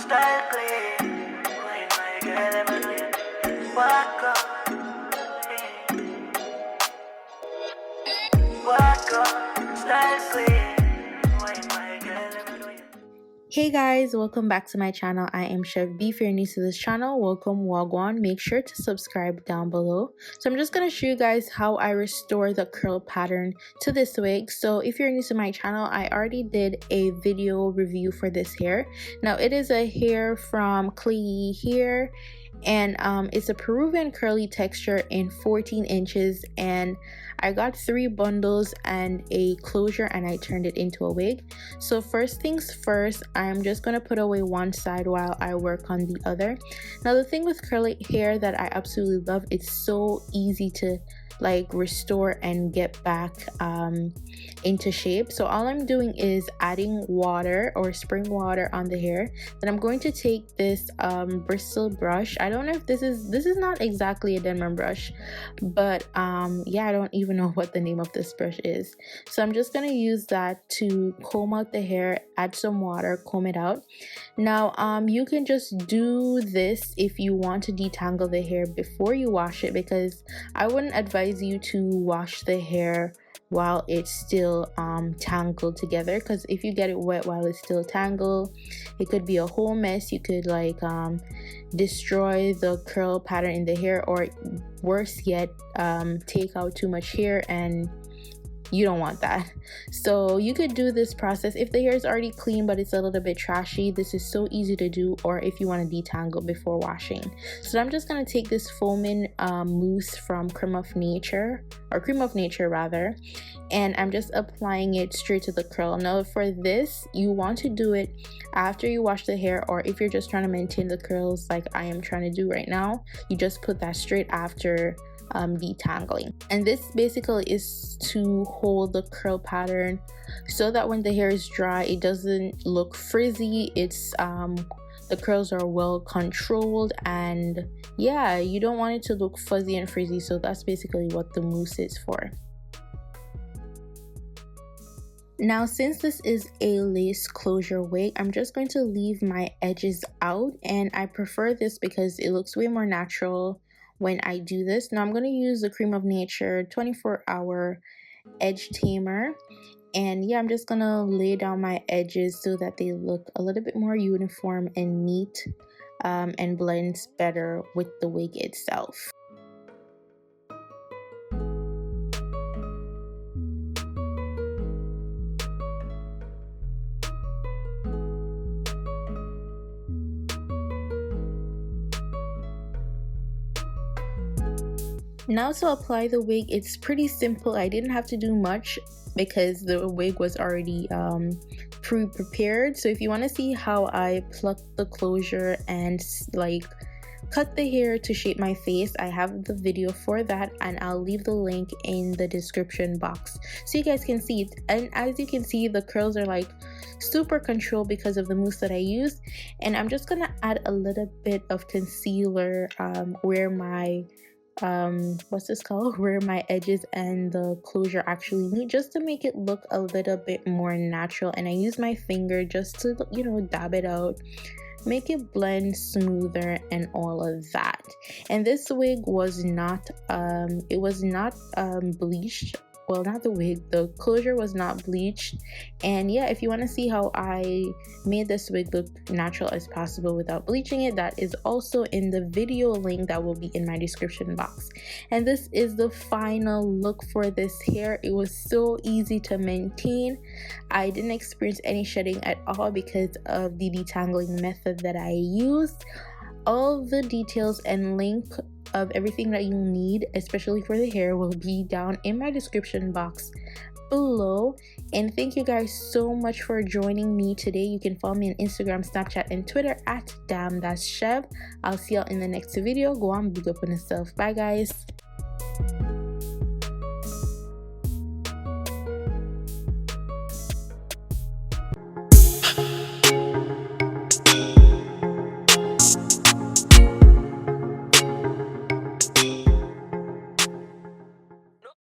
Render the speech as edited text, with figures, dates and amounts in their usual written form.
style clean. Wine my girl, ever do it. Walk up. Walk up, style clean. Wine my girl, ever do it. Hey guys, welcome back to my channel. I am Chev. If you're new to this channel, welcome, GWAN. Make sure to subscribe down below. So I'm just going to show you guys how I restore the curl pattern to this wig. So if you're new to my channel, I already did a video review for this hair. Now it is a hair from Klaiyi hair, and it's a Peruvian curly texture in 14 inches, and I got 3 bundles and a closure, and I turned it into a wig. So first things first, I'm just gonna put away one side while I work on the other. Now the thing with curly hair that I absolutely love, it's so easy to like restore and get back into shape. So all I'm doing is adding water or spring water on the hair. Then I'm going to take this bristle brush. I don't know if this is not exactly a Denman brush, but yeah, I don't even know what the name of this brush is. So I'm just gonna use that to comb out the hair, add some water, comb it out. Now you can just do this if you want to detangle the hair before you wash it, because I wouldn't advise you to wash the hair while it's still tangled together, because if you get it wet while it's still tangled, it could be a whole mess. You could like destroy the curl pattern in the hair, or worse yet, take out too much hair, and you don't want that. So you could do this process if the hair is already clean but it's a little bit trashy. This is so easy to do, or if you want to detangle before washing. So I'm just going to take this foaming mousse from Cream of Nature rather, and I'm just applying it straight to the curl. Now for this, you want to do it after you wash the hair, or if you're just trying to maintain the curls like I am trying to do right now, you just put that straight after detangling. And this basically is to hold the curl pattern so that when the hair is dry, it doesn't look frizzy. It's the curls are well controlled, and yeah, you don't want it to look fuzzy and frizzy. So that's basically what the mousse is for. Now since this is a lace closure wig, I'm just going to leave my edges out, and I prefer this because it looks way more natural when I do this. Now I'm going to use the Cream of Nature 24-hour edge tamer, and yeah, I'm just gonna lay down my edges so that they look a little bit more uniform and neat, and blends better with the wig itself. Now to apply the wig, it's pretty simple. I didn't have to do much because the wig was already pre-prepared. So if you want to see how I pluck the closure and like cut the hair to shape my face, I have the video for that, and I'll leave the link in the description box so you guys can see it. And as you can see, the curls are like super controlled because of the mousse that I used. And I'm just gonna add a little bit of concealer where my where my edges and the closure actually meet, just to make it look a little bit more natural. And I use my finger just to, you know, dab it out, make it blend smoother and all of that. And this wig was not bleached. Well, not the wig, the closure was not bleached. And yeah, if you want to see how I made this wig look natural as possible without bleaching it, that is also in the video link that will be in my description box. And this is the final look for this hair. It was so easy to maintain. I didn't experience any shedding at all because of the detangling method that I used. All the details and link of everything that you need, especially for the hair, will be down in my description box below. And thank you guys so much for joining me today. You can follow me on Instagram, Snapchat, and Twitter at damn-chev. I'll see y'all in the next video. Go on, big up on yourself. Bye guys.